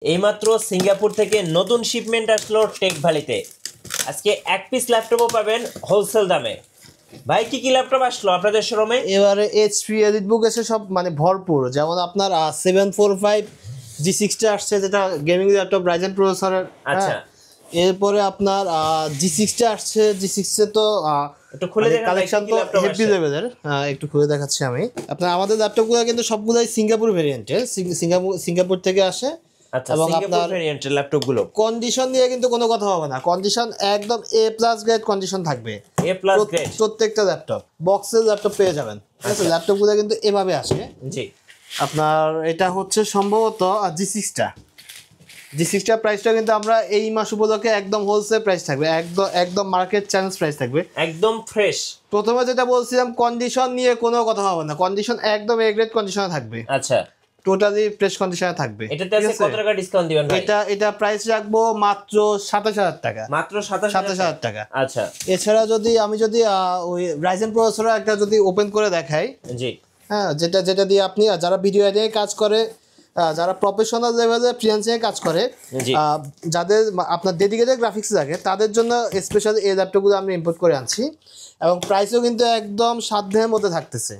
এইমাত্র সিঙ্গাপুর থেকে নতুন শিপমেন্ট আসলো টেক ভ্যালিতে। আজকে এক পিস ল্যাপটপও পাবেন হোলসেল দামে। ভাই কি কি ল্যাপটপ আসলো আপনাদের শোরুমে? এবারে এইচপি এলিটবুক এসে সব মানে ভরপুর, যেমন আপনার 745 G60 আসছে, যেটা গেমিং ল্যাপটপ রাইজেন প্রসেসরের। আচ্ছা, এরপরে আপনার G60 আসছে। G60 তো একটু খুলে মানে দেখান কালেকশন তো হেভি লেভেলের। একটু খুলে দেখাচ্ছি আমি আপনার। আমাদের ল্যাপটপগুলো কিন্তু সবগুলোই সিঙ্গাপুর ভেরিয়েন্টের, সিঙ্গাপুর থেকে আসে। আচ্ছা, এবং সিঙ্গাপুর আপনার ভেরিয়েন্টের ল্যাপটপগুলো কন্ডিশন নিয়ে কিন্তু কোনো কথা হবে না, কন্ডিশন একদম A+ গ্রেড কন্ডিশন থাকবে। A+ গ্রেড প্রত্যেকটা ল্যাপটপ বক্সের ল্যাপটপ পেয়ে যাবেন। ঠিক আছে, ল্যাপটপগুলো কিন্তু এভাবে আসে। জি, আপনার এটা হচ্ছে সম্ভবত জি6টা প্রাইসটা কিন্তু আমরা এই মাস উপলক্ষে একদম হোলসেল প্রাইস থাকবে, একদম একদম মার্কেট চ্যালেঞ্জ প্রাইস থাকবে, একদম ফ্রেশ। প্রথমে যেটা বলছিলাম কন্ডিশন নিয়ে কোনো কথা হবে না, কন্ডিশন একদম A গ্রেড কন্ডিশনে থাকবে, আচ্ছা, টোটালি ফ্রেশ কন্ডিশনে থাকবে। এটাতে আছে কত টাকা ডিসকাউন্ট দিবেন ভাই? এটা প্রাইস রাখবো মাত্র 27000 টাকা। মাত্র 27000 টাকা। আচ্ছা, এছাড়া আমি যদি ওই রাইজেন প্রসেসর একটা যদি ওপেন করে দেখাই, জি, হ্যাঁ, যেটা দিয়ে আপনি যারা ভিডিও এডিটিং কাজ করে, যারা প্রফেশনাল লেভেলে ফ্রিল্যান্সিং কাজ করে, যাদের আপনার ডেডিকেটেড গ্রাফিক্স লাগে, তাদের জন্য স্পেশালি এই ল্যাপটপগুলো আমি ইম্পোর্ট করে আনছি। এবং প্রাইসও কিন্তু একদম সাধ্যের মধ্যে থাকতেছে।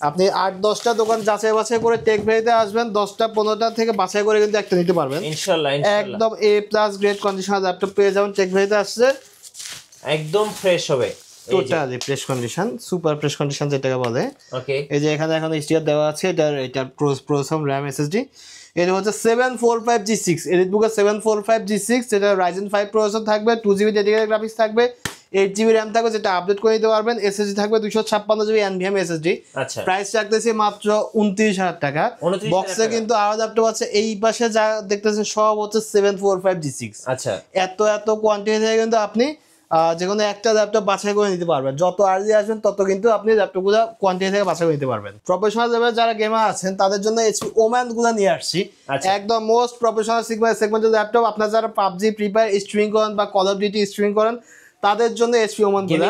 আপনি 8-10টা দোকান যাচাই বাছাই করে টেক ভ্যালিতে আসবেন, 10টা-15টা থেকে বাছাই করে কিন্তু একটা নিতে পারবেন ইনশাআল্লাহ। একদম A+ গ্রেড কন্ডিশনার ল্যাপটপ পেয়ে যাবেন টেক ভ্যালিতে আসছে, একদম ফ্রেশ হবে, totally fresh condition, super fresh condition যেটাকে বলে। ওকে, এই যে এখানে এখন স্টিকার দেওয়া আছে, এটা প্রসেসর RAM SSD। এটা হচ্ছে 745 G6 এলিটবুকের 745 G6, যেটা Ryzen 5 প্রসেসর থাকবে, 2GB ডেডিকেটেড গ্রাফিক্স থাকবে, 8GB RAM থাকবে, যেটা আপডেট করে নিতে পারবেন, SSD থাকবে 256GB NVMe SSD। আচ্ছা, প্রাইস রাখতেছি মাত্র 29000 টাকা। 29,000 বক্সে কিন্তু আরো ল্যাপটপ আছে, এই পাশে যা দেখতেছেন সব হচ্ছে 745 G6। আচ্ছা, এত কোয়ান্টিটি থেকে কিন্তু আপনি যে কোনো একটা ল্যাপটপ বাছাই করে নিতে পারবেন। যত আর্লি আসবেন তত কিন্তু আপনি ল্যাপটপগুলো কোয়ান্টিটি থেকে বাছাই করে নিতে পারবেন। প্রফেশনাল লেভেলে যারা গেমার আছেন তাদের জন্য এইচপি ওম্যানগুলো নিয়ে আসছি, একদম মোস্ট প্রফেশনাল সেগমেন্টের ল্যাপটপ। আপনার যারা পাবজি, ফ্রি ফায়ার স্ট্রিমিং করেন বা কল অফ ডিউটি স্ট্রিমিং করেন, তাদের জন্য এইচপি ওম্যানগুলো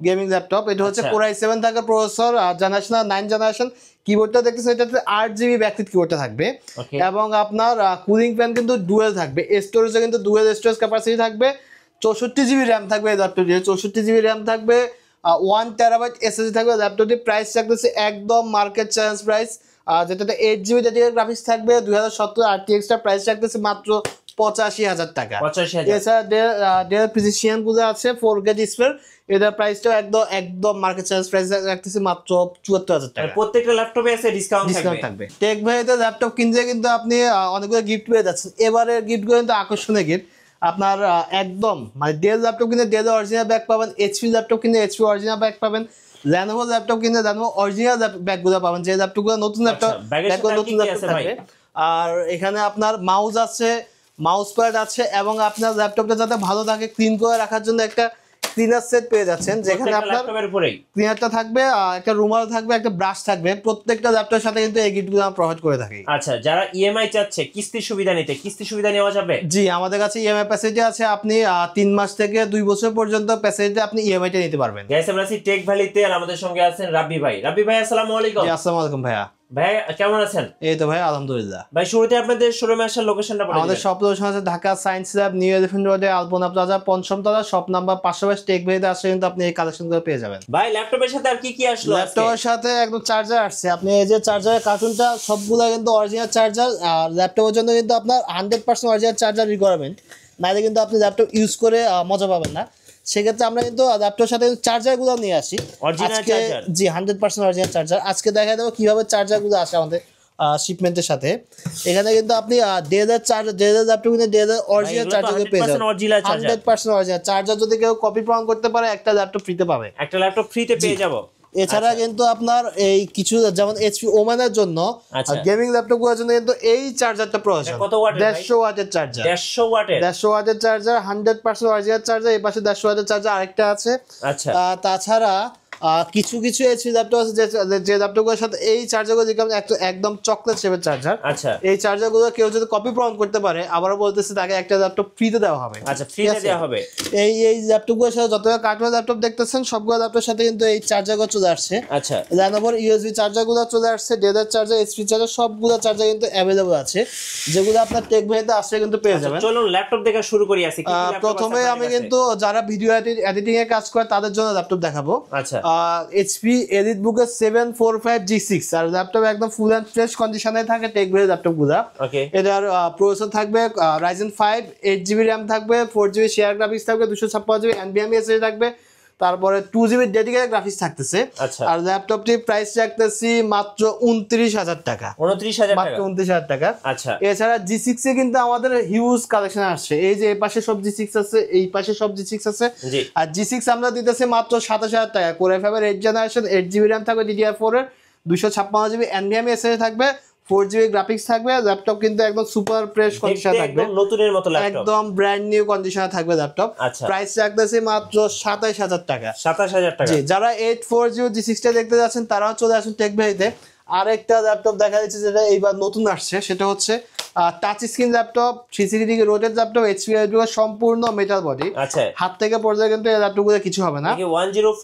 গেমিং ল্যাপটপ। এটা হচ্ছে Core i7 থাকা প্রসেসর, জেনারেশন 9 জেনারেশন। কিবোর্ডটা দেখতেছেন, এটাতে 8GB ব্যাকলিট কিবোর্ডটা থাকবে, এবং আপনার কুলিং ফ্যান কিন্তু ডুয়েল থাকবে। স্টোরেজে কিন্তু ডুয়েল স্টোরেজ ক্যাপাসিটি থাকবে, 64GB র্যাম থাকবে এই ল্যাপটপটি, 64GB র্যাম থাকবে, 1TB SSD থাকবে ল্যাপটপটি। প্রাইস থাকতেছে একদম মার্কেট চ্যালেঞ্জ প্রাইস, যেটাতে 8GB ডেডিকেটেড গ্রাফিক্স থাকবে, 2070 RTX টা প্রাইস থাকতেছে মাত্র 85,000 টাকা। এছাড়া ডেল প্রিসিশন গুলো আছে 4K ডিসপ্লে, এটার প্রাইসটাও একদম মার্কেট চ্যালেঞ্জ প্রাইস রাখতেছে মাত্র 74,000 টাকা। প্রত্যেকটা ল্যাপটপে আছে ডিসকাউন্ট থাকবে। টেক ভ্যালিতে ল্যাপটপ কিনতে কিন্তু আপনি অনেকগুলো গিফট পেয়ে যাচ্ছেন। এবারে গিফটগুলো কিন্তু আকর্ষণীয় গিফট। আপনার একদম মানে ডেল ল্যাপটপ কিনে ডেল অরিজিনাল ব্যাগ পাবেন, এইচপি ল্যাপটপ কিনে এইচপি অরিজিনাল ব্যাগ পাবেন, ল্যানোভো ল্যাপটপ কিনে ল্যানোভো অরিজিনাল ব্যাগগুলো পাবেন, যে ল্যাপটপগুলো নতুন ল্যাপটপ ব্যাগগুলো নতুন ল্যাপটপ থাকবে। আর এখানে আপনার মাউস আছে, মাউস প্যাড আছে, এবং আপনার ল্যাপটপটা যাতে ভালো থাকে ক্লিন করে রাখার জন্য একটা ক্লিনার সেট পেয়ে যাচ্ছেন, যেখানে আপনার ক্লিনারটা থাকবে, একটা রুমাল থাকবে, একটা ব্রাশ থাকবে। প্রত্যেকটা ল্যাপটপের সাথে কিন্তু এই গিফটগুলো আমরা প্রোভাইড করে থাকি। আচ্ছা, যারা ইএমআই চাচ্ছে কিস্তির সুবিধা নিতে, কিস্তির সুবিধা নেওয়া যাবে? জি, আমাদের কাছে ইএমআই ফ্যাসিলিটি আছে। আপনি 3 মাস থেকে 2 বছর পর্যন্ত ফ্যাসিলিটি আপনি ইএমআইটা নিতে পারবেন। গাইস, আমরা আছি টেক ভ্যালিতে, আর আমাদের সঙ্গে আছেন রাব্বি ভাই। রাব্বি ভাই, আসসালামু আলাইকুম। জি, আসসালামু আলাইকুম ভাইয়া। ভাই কেমন আছেন? এই তো ভাই, আলহামদুলিল্লাহ। ভাই শুরুতে আপনাদের শোরুমে আসার লোকেশনটা বলে দিন। আমাদের শপ লোকেশন আছে Dhaka science lab, new elephant রোডে, আলপনা প্লাজা, পঞ্চম তলা, শপ নাম্বার 522। টেক ভ্যালিতে আসলে কিন্তু আপনি এই কালেকশনগুলো পেয়ে যাবেন। ভাই ল্যাপটপের সাথে আর কি কি আসলো? ল্যাপটপের সাথে একদম চার্জার আসছে। আপনি এই যে চার্জারের কার্টুনটা, সবগুলো কিন্তু অরিজিনাল চার্জার। আর ল্যাপটপের জন্য কিন্তু আপনার 100% অরিজিনাল চার্জার রিকোয়ারমেন্ট, নাহলে কিন্তু আপনি ল্যাপটপ ইউজ করে মজা পাবেন না। সেক্ষেত্রে আমরা কিন্তু ল্যাপটপের সাথে চার্জারগুলো নিয়ে আসি আজকে। জি, 100% অরিজিনাল চার্জার। আজকে দেখা দেবো কিভাবে চার্জারগুলো আসে আমাদের শিপমেন্টের সাথে। এখানে কিন্তু আপনি ডেলের ল্যাপটপ কিন্তু ডেলের অরিজিনাল চার্জার পেয়ে যাবেন, 100% অরিজিনাল চার্জার। যদি কেউ কপি প্রমাণ করতে পারে, একটা ল্যাপটপ ফ্রিতে পাবে, একটা ল্যাপটপ ফ্রিতে পেয়ে যাব। এছাড়া কিন্তু আপনার এই কিছু যেমন এইচপি ওম্যানের জন্য গেমিং ল্যাপটপগুলোর জন্য কিন্তু এই চার্জারটা প্রয়োজন। 150 ওয়াটের চার্জার, 150 ওয়াটের চার্জার, 100% অরিজিনাল চার্জার। এই পাশে 150 ওয়াটের চার্জার আরেকটা আছে। আচ্ছা, তাছাড়া কিছু কিছু এইচপি ল্যাপটপ আছে যে ল্যাপটপগুলোর সাথে এই চার্জারগুলো যেমন একদম চকলেট শেপের চার্জার, আচ্ছা এই চার্জারগুলো কেউ যদি কপি প্রমাণ করতে পারে আবারও বলতেছে তাকে একটা ল্যাপটপ ফ্রিতে দেওয়া হবে। আচ্ছা ফ্রিতে দেওয়া হবে। এই ল্যাপটপগুলোর সাথে যতগুলো কার্টুন ল্যাপটপ দেখতেছেন সবগুলো ল্যাপটপের সাথে কিন্তু এই চার্জারগুলো চলে আসছে। আচ্ছা Lenovo ইউএসবি চার্জারগুলো চলে আসছে, ডেলের চার্জার, এইচপি চার্জার সবগুলো চার্জার কিন্তু অ্যাভেলেবল আছে, যেগুলো আপনার টেক ভাইতে আসলে কিন্তু পেয়ে যাবেন। চলুন ল্যাপটপ দেখা শুরু করি। আছে কি ল্যাপটপ? প্রথমে আমি কিন্তু যারা ভিডিও এডিটিং এ কাজ করে তাদের জন্য ল্যাপটপ দেখাবো। আচ্ছা এইচপি এলিটবুকের 745G6 আর ল্যাপটপ একদম ফুল এন্ড ফ্রেশ কন্ডিশনে থাকে টেক ভাই ল্যাপটপগুলো। ওকে এটার প্রসেসর থাকবে Ryzen 5, 8GB RAM থাকবে, 4GB শেয়ার গ্রাফিক্স থাকবে, 256GB NVMe SSD থাকবে, তারপরে 2GB ডেডিকেটেড গ্রাফিক্স থাকতেছে। আচ্ছা আর ল্যাপটপটি প্রাইস রাখতেছি মাত্র 29,000 টাকা, 29,000 মাত্র টাকা। 29,000 টাকা। আচ্ছা এছাড়া G6 এ কিন্তু আমাদের হিউজ কালেকশন আসছে, এই যে এই পাশে সব G6 আছে, এই পাশে সব G6 আছে। জি আর G6 আমরা দিতেছি মাত্র 27,000 টাকা। Core i5 এর 8 জেনারেশন, 8GB RAM থাকবে, DDR4 এর 256GB NVMe SSD থাকবে, 4GB গ্রাফিক্স থাকবে। ল্যাপটপ কিন্তু একদম সুপার ফ্রেশ কন্ডিশনে থাকবে, একদম নতুনের মতো ল্যাপটপ, একদম ব্র্যান্ড নিউ কন্ডিশনে থাকবে ল্যাপটপ। আচ্ছা প্রাইস রাখতেছি মাত্র 27,000 টাকা। 27,000 টাকা। জি, যারা 840 G6 টা দেখতে যাচ্ছেন তারাও চলে আসুন টেক ভাইতে। আরেকটা ল্যাপটপ দেখা যাচ্ছে যেটা এইবার নতুন আসছে, সেটা হচ্ছে touch screen laptop, 360 degree rotate laptop, HP সম্পূর্ণ মেটাল বডি। আচ্ছা হাত থেকে পড়লে কিন্তু এই ল্যাপটপগুলো কিছু হবে না। 1040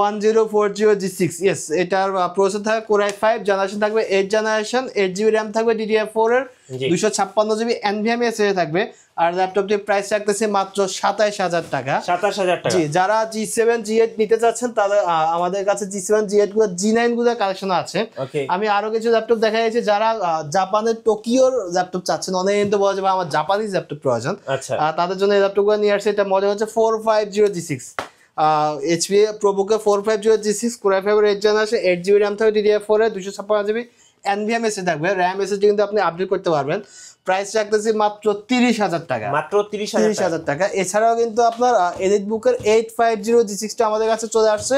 1040 G6, ইয়েস। এটার প্রসেসর থাকবে Core i5, জেনারেশন থাকবে 8 জেনারেশন, 8GB RAM থাকবে, DDR4 এর 256GB NVMe SSD থাকবে। আর ল্যাপটপটির প্রাইস রাখতেছে মাত্র 27,000 টাকা। 27,000 টাকা। জি, যারা G7 G8 নিতে চাচ্ছেন তাদের আমাদের কাছে G7 G8 গুলো, G9 গুলো কালেকশন আছে। ওকে আমি আরো কিছু ল্যাপটপ দেখা যাচ্ছে, যারা জাপানের টোকিওর ল্যাপটপ চাচ্ছেন, অনেকে কিন্তু বলে যে আমার জাপানিজ ল্যাপটপ প্রয়োজন, আচ্ছা তাদের জন্য এই ল্যাপটপ গুলো নিয়ে আসছে। এটা মডেল হচ্ছে 450 G6, HP প্রোবুকে 450 G6, Core i5 এর 8 জেনারেশন, 8GB RAM থাকবে, DDR4 এর 256GB NVMe SSD থাকবে, RAM SSD কিন্তু আপনি আপডেট করতে পারবেন। প্রাইস রাখতেছি মাত্র 30,000 টাকা, মাত্র 30,000 টাকা। এছাড়াও কিন্তু আপনার এলিটবুকের 850 G6 টা আমাদের কাছে চলে আসছে,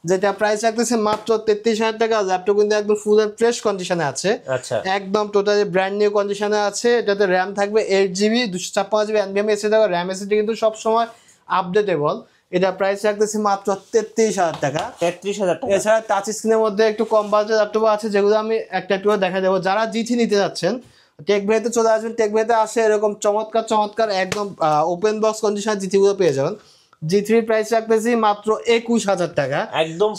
যেটা প্রাইস রাখতেছে মাত্র 33,000 টাকা। ল্যাপটপ কিন্তু একদম ফুল এন্ড ফ্রেশ কন্ডিশনে আছে, আচ্ছা একদম টোটালি ব্র্যান্ড নিউ কন্ডিশনে আছে। এটাতে RAM থাকবে 8GB, 256GB NVMe SSD থাকবে, RAM SSD কিন্তু সবসময় আপডেটেবল। এটা প্রাইস রাখতেছি মাত্র 33,000 টাকা। 33,000 টাকা। এছাড়া টাচ স্ক্রিনের মধ্যে একটু কম বাজেট ল্যাপটপ আছে, যেগুলো আমি একটা একটু দেখা দেবো। যারা G3 নিতে যাচ্ছেন টেক ভাইতে চলে আসবেন। টেক ভাইতে আসে এরকম চমৎকার চমৎকার একদম ওপেন বক্স কন্ডিশন G3 গুলো পেয়ে যাবেন। G3 প্রাইস রাখতেছি মাত্র 21,000 টাকা, একদম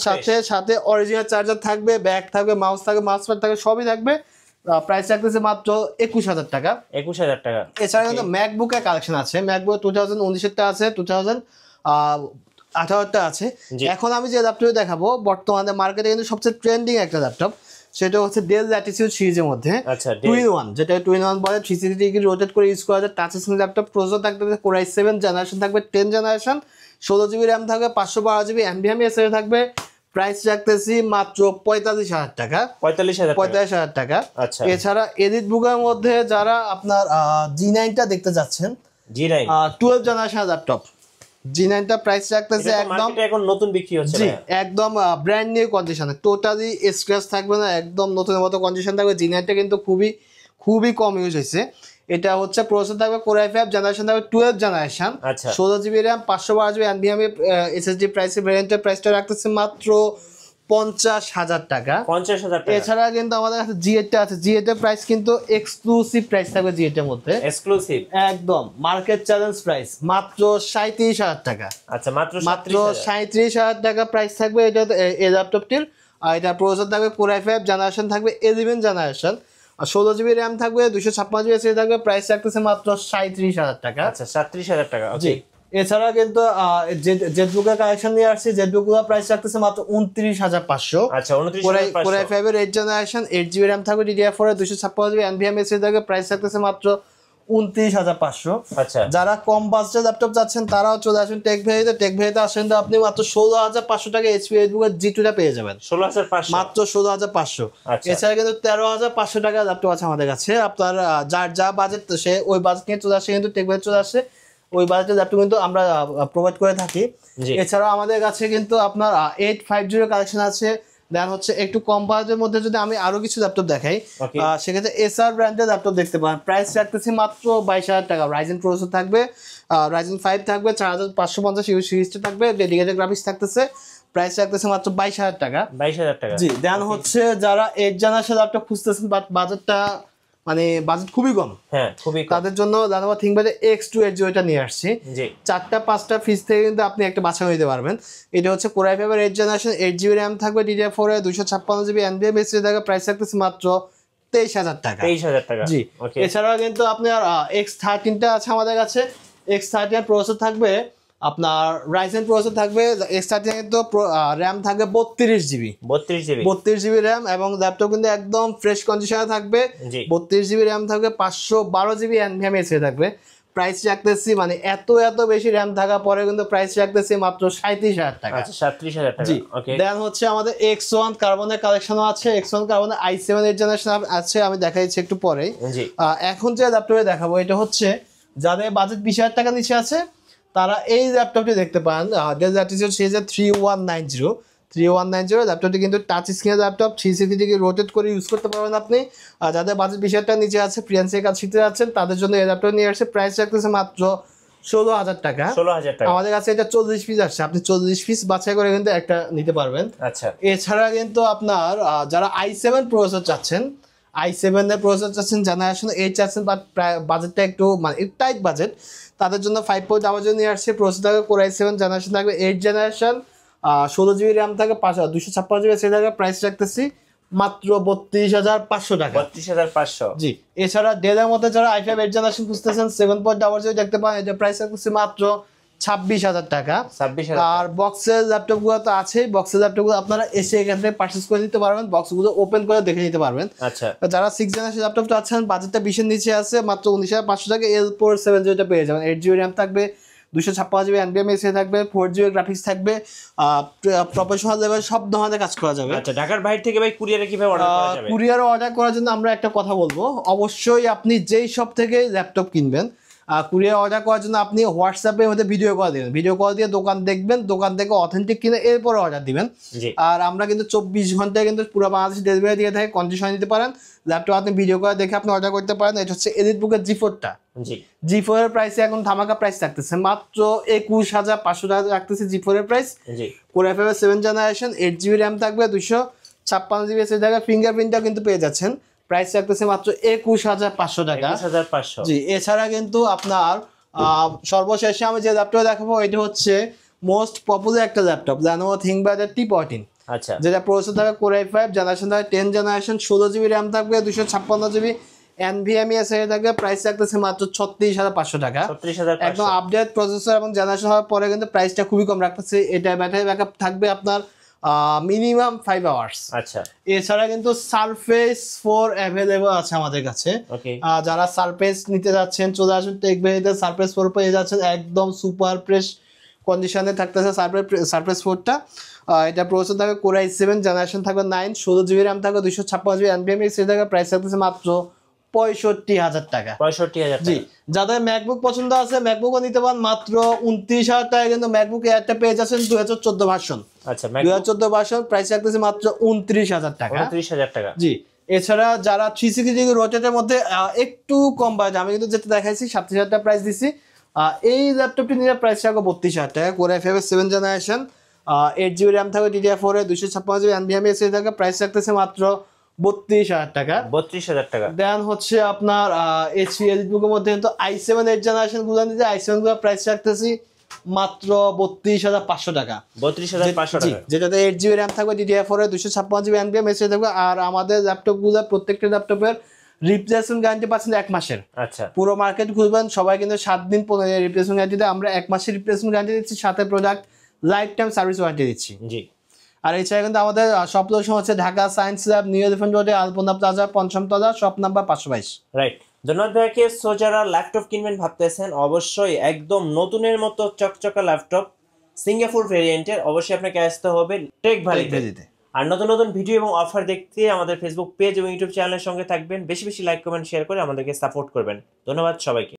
সাথে অরিজিনাল চার্জার থাকবে, ব্যাগ থাকবে, মাউস থাকবে, মাউস প্যাড থাকবে, সবই থাকবে। প্রাইস রাখতেছে মাত্র 21,000 টাকা। 21,000 টাকা। এছাড়া কিন্তু ম্যাকবুকের কালেকশন আছে, ম্যাকবুক 2019 এরটা আছে, 2018 আছে। এখন আমি যে ল্যাপটপ দেখাবো বর্তমানে মার্কেটে কিন্তু সবচেয়ে ট্রেন্ডিং একটা ল্যাপটপ, সেটা হচ্ছে ডেল ল্যাটিটিউড সিরিজের মধ্যে আচ্ছা 2-in-1, যেটা 2-in-1 বলে, 360 ডিগ্রি রোটেট করে ইউজ করা যায়। টাচ স্ক্রিন ল্যাপটপ, প্রসেসর থাকবে Core i7 জেনারেশন থাকবে 10 জেনারেশন, 16GB RAM থাকবে, 512GB NVMe SSD থাকবে। প্রাইস রাখতেছি মাত্র 45,000 টাকা, 45,000 টাকা। আচ্ছা এছাড়া এলিটবুকের মধ্যে যারা আপনার G9 টা দেখতে যাচ্ছেন, G9 12 জেনারেশন ল্যাপটপ, G9 টা প্রাইস রাখতেছে একদম মার্কেটে এখন নতুন বিক্রি হচ্ছে, জি একদম ব্র্যান্ড নিউ কন্ডিশনে, টোটালি স্ক্র্যাচ থাকবে না, একদম নতুনের মতো কন্ডিশন থাকবে। G9 টা কিন্তু খুবই কম ইউজ হয়েছে। এটা হচ্ছে প্রসেসর থাকবে Core i5, জেনারেশন থাকবে 12 generation, 16GB RAM, 512GB NVMe SSD। প্রাইসের ভ্যারিয়েন্টের প্রাইসটা রাখতেছে মাত্র 50,000 টাকা। 50,000 টাকা। এছাড়া কিন্তু আমাদের কাছে G8 টা আছে, G8 এর প্রাইস কিন্তু এক্সক্লুসিভ প্রাইস থাকবে G8 এর মধ্যে, এক্সক্লুসিভ একদম মার্কেট চ্যালেঞ্জ প্রাইস, মাত্র 37,000 টাকা। আচ্ছা মাত্র 37,000 টাকা প্রাইস থাকবে এটা এই ল্যাপটপটির। আর এটা প্রসেসর থাকবে Core i5, জেনারেশন থাকবে 11 জেনারেশন, আর 16GB RAM থাকবে, 256GB SSD থাকবে। প্রাইস রাখতেছে মাত্র 37,000 টাকা। আচ্ছা 37,000 টাকা। জি, এছাড়া কিন্তু জেটবুকের কালেকশন নিয়ে আসছে, জেটবুকগুলো প্রাইস রাখতেছে মাত্র 29,500। আচ্ছা 29,500। Core i5 এর 8 জেনারেশন, 8GB RAM থাকবে, DDR4 এর 256GB NVMe SSD থাকবে। প্রাইস রাখতেছে মাত্র 29,500। আচ্ছা যারা কম বাজেটের ল্যাপটপ চাচ্ছেন তারাও চলে আসুন টেক ভাইতে। টেক ভাইতে আসেন তো আপনি মাত্র 16,500 টাকা এইচপি এলিটবুকের G2 টা পেয়ে যাবেন, 16,500, মাত্র 16,500। আচ্ছা এছাড়া কিন্তু 13,500 টাকা ল্যাপটপ আছে আমাদের কাছে। আপনার যার যা বাজেট সে ওই বাজেট নিয়ে চলে আসে, কিন্তু টেক ভাই চলে আসে ওই বাজেটের ল্যাপটপ কিন্তু আমরা প্রোভাইড করে থাকি। এছাড়াও আমাদের কাছে কিন্তু আপনার 850 কালেকশন আছে। দেন হচ্ছে একটু কম বাজেটের মধ্যে যদি আমি আরো কিছু ল্যাপটপ দেখাই, সেক্ষেত্রে এসআর ব্র্যান্ডের ল্যাপটপ দেখতে পারেন। প্রাইস রাখতেছি মাত্র 22,000 টাকা। রাইজেন প্রসেসর থাকবে, রাইজেন 5 থাকবে, 4550 সিরিজটা থাকবে, ডেডিকেটেড গ্রাফিক্স থাকতেছে। প্রাইস রাখতেছে মাত্র 22,000 টাকা। 22,000 টাকা। জি, দেন হচ্ছে যারা 8 জেনারেশন ল্যাপটপ খুঁজতেছেন বাট বাজেটটা মানে বাজেট খুবই কম, হ্যাঁ খুবই কম, তাদের জন্য Lenovo ThinkPad X280 এটা নিয়ে আসছি। জি 4টা 5টা পিস থেকে কিন্তু আপনি একটা বাছাই নিতে পারবেন। এটা হচ্ছে Core i5 এর 8 জেনারেশন, 8GB RAM থাকবে, DDR4 এ 256GB NVMe SSD থাকবে, প্রাইস রাখতেছে মাত্র 23,000 টাকা। 23,000 টাকা। জি, ওকে। এছাড়াও কিন্তু আপনার X13 টা আছে আমাদের কাছে। X13 এর প্রসেসর থাকবে আপনার Ryzen প্রসেসর থাকবে। X13 এর কিন্তু RAM থাকবে 32GB, 32GB RAM এবং ল্যাপটপ কিন্তু একদম ফ্রেশ কন্ডিশনে থাকবে। জি 32GB RAM থাকবে, 512GB NVMe SSD থাকবে। প্রাইস রাখতেছি মানে এত বেশি RAM থাকা পরে কিন্তু প্রাইস রাখতেছি মাত্র 37,000 টাকা। আচ্ছা 37,000 টাকা। জি, ওকে। দেন হচ্ছে আমাদের X1 কার্বনের কালেকশনও আছে। X1 কার্বনের i7 এর জেনারেশন আছে, আমি দেখাইছি একটু পরেই। জি এখন যে ল্যাপটপে দেখাবো এটা হচ্ছে যাদের বাজেট 20,000 টাকা নিচে আছে তারা এই ল্যাপটপটি দেখতে পান। Dell Latitude সিরিজের 3190 ল্যাপটপটি কিন্তু টাচ স্ক্রিনের ল্যাপটপ, 360 ডিগ্রি রোটেট করে ইউজ করতে পারবেন আপনি। যাদের বাজেট 20,000 টাকা নিচে আছে, ফ্রিল্যান্সের কাজ শিখতে যাচ্ছেন, তাদের জন্য এই ল্যাপটপ নিয়ে আসছে। প্রাইস রাখতেছে মাত্র 16,000 টাকা। 16,000 টাকা। আমাদের কাছে এটা 40 পিস আসছে, আপনি 40 পিস বাছাই করে কিন্তু একটা নিতে পারবেন। আচ্ছা এছাড়া কিন্তু আপনার যারা i7 প্রসেসর চাচ্ছেন, i7 এর প্রসেসর চাচ্ছেন, জেনারেশন 8 চাচ্ছেন, বাট বাজেটটা একটু মানে টাইট বাজেট, তাদের জন্য 5.0 নিয়ে আসছে। প্রসেসর Core i7 জেনারেশন থাকবে 8 জেনারেশন, 16GB RAM থাকবে, 256GB SSD থাকবে, প্রাইস রাখতেছি মাত্র 32,500 টাকা। 32,500। জি, এছাড়া ডেলের মধ্যে যারা i5 8 জেনারেশন খুঁজতেছেন 7.0 দেখতে পান, এটা প্রাইস রাখতেছি মাত্র 26,000 টাকা। 26,000। আর বক্সের ল্যাপটপগুলো তো আছেই, বক্সের ল্যাপটপগুলো আপনারা এসে এখান থেকে পারচেজ করে নিতে পারবেন, বক্সগুলো ওপেন করে দেখে নিতে পারবেন। আচ্ছা যারা 6 জেনারেশন ল্যাপটপ চাচ্ছেন, বাজেটটা 20-এর নিচে আছে, মাত্র 19,500 টাকা L4 7 পেয়ে যাবেন। 8GB RAM থাকবে, 256GB NVMe SSD থাকবে, 4GB গ্রাফিক্স থাকবে, প্রফেশনাল লেভেল সব ধরনের কাজ করা যাবে। আচ্ছা, ঢাকার বাইরে থেকে ভাই কুরিয়ারে কিভাবে অর্ডার করা যাবে? কুরিয়ারে অর্ডার করার জন্য আমরা একটা কথা বলবো, অবশ্যই আপনি যেই শপ থেকে ল্যাপটপ কিনবেন, কুরিয়ার অর্ডার করার জন্য আপনি হোয়াটসঅ্যাপের মধ্যে ভিডিও কল দিবেন, ভিডিও কল দিয়ে দোকান দেখবেন, দোকান থেকে অথেন্টিক কিনে এরপরে অর্ডার দিবেন। আর আমরা কিন্তু 24 ঘন্টায় কিন্তু পুরো বাংলাদেশ ডেলিভারি দিয়ে থাকি, কন্ডিশন দিতে পারেন। ল্যাপটপ আপনি ভিডিও করে দেখে আপনি অর্ডার করতে পারেন। এটা হচ্ছে এলিটবুকের G4টা। G4 এর প্রাইসে এখন ধামাকা প্রাইস থাকতেছে মাত্র 21,500 টাকা রাখতেছে G4 এর price. Core i5 7 generation, 8GB RAM থাকবে, 256GB SSD থাকবে, ফিঙ্গারপ্রিন্টটাও কিন্তু পেয়ে যাচ্ছেন। প্রাইস রাখতেছে মাত্র 21,500 টাকা। 21,500। জি, এছাড়া কিন্তু আপনার সর্বশেষে আমি যে ল্যাপটপ দেখাবো এটা হচ্ছে মোস্ট পপুলার একটা ল্যাপটপ, Lenovo ThinkPad T14। আচ্ছা, যেটা প্রসেসর থাকবে Core i5 জেনারেশন থাকবে 10 জেনারেশন, 16GB RAM থাকবে, 256GB NVMe SSD থাকবে, প্রাইস রাখতেছে মাত্র 36,500 টাকা। 36,500 একদম আপডেট প্রসেসর এবং জেনারেশন হওয়ার পরে কিন্তু প্রাইসটা খুবই কম রাখতেছে। এটা ব্যাটারি ব্যাকআপ থাকবে আপনার মিনিমাম 5 আওয়ার্স। আচ্ছা, এছাড়া কিন্তু Surface 4 অ্যাভেলেবল আছে আমাদের কাছে। যারা Surface নিতে যাচ্ছেন চলে আসুন টেক ভ্যালিতে, Surface 4 পেয়ে যাচ্ছেন একদম সুপার ফ্রেশ কন্ডিশনে থাকতেছে Surface 4টা। এটা প্রসেসর থাকবে Core i7 জেনারেশন থাকবে 9, 16GB RAM থাকবে, 256GB NVMe SSD থাকবে, প্রাইস থাকতেছে মাত্র 65,000 টাকা। 65,000 টাকা। জি, যাদের ম্যাকবুক পছন্দ আছে ম্যাকবুকও নিতে পারেন মাত্র 29,000 টাকা, কিন্তু ম্যাকবুক এয়ারটা পেয়ে যাচ্ছেন 2014 ভার্সন। আচ্ছা, 2014 ভার্সন, প্রাইস রাখতেছে মাত্র 29,000 টাকা। 29,000 টাকা। জি, এছাড়া যারা 360 ডিগ্রি রোটেটের মধ্যে একটু কম বাজেট, আমি কিন্তু যেটা দেখাইছি 37,000 টাকা প্রাইস দিছি, এই ল্যাপটপটি নিয়ে প্রাইস রাখবো 32,000 টাকা। Core i5 7 generation, 8GB RAM থাকবে, DDR4 এ 256GB NVMe SSD থাকবে, প্রাইস রাখতেছে মাত্র 32,000 টাকা। 32,000 টাকা। দেন হচ্ছে আপনার HP এলিটবুকের মধ্যে কিন্তু i7 8 জেনারেশন গুলো নিতে, i7 গুলো প্রাইস রাখতেছি মাত্র 32,500 টাকা। 32,500 টাকা, যেটাতে 8GB RAM থাকবে, DDR4 এ 256GB NVMe SSD থাকবে। আর আমাদের ল্যাপটপ গুলো প্রত্যেকটা ল্যাপটপের রিপ্লেসমেন্ট গ্যারান্টি পাচ্ছেন 1 মাসের। আচ্ছা, পুরো মার্কেট খুঁজবেন সবাই কিন্তু 7 দিন 15 দিনের রিপ্লেসমেন্ট গ্যারান্টি দেয়, আমরা 1 মাসের রিপ্লেসমেন্ট গ্যারান্টি দিচ্ছি, সাথে product life time service warranty দিচ্ছি। জি। আর এছাড়া কিন্তু আমাদের শপ লোকেশন হচ্ছে Dhaka science lab, new elephant রোডে, আলপনা প্লাজা, পঞ্চম তলা, শপ নাম্বার 522। রাইট, ধন্যবাদ ভাইকে। সো যারা ল্যাপটপ কিনবেন ভাবতেছেন, অবশ্যই একদম নতুনের মতো চকচকা ল্যাপটপ সিঙ্গাপুর ভেরিয়েন্টের, অবশ্যই আপনাকে আসতে হবে টেক ভ্যালিতে। আর নতুন নতুন ভিডিও এবং অফার দেখতে আমাদের ফেসবুক পেজ এবং ইউটিউব চ্যানেলের সঙ্গে থাকবেন। বেশি বেশি লাইক কমেন্ট শেয়ার করে আমাদেরকে সাপোর্ট করবেন। ধন্যবাদ সবাইকে।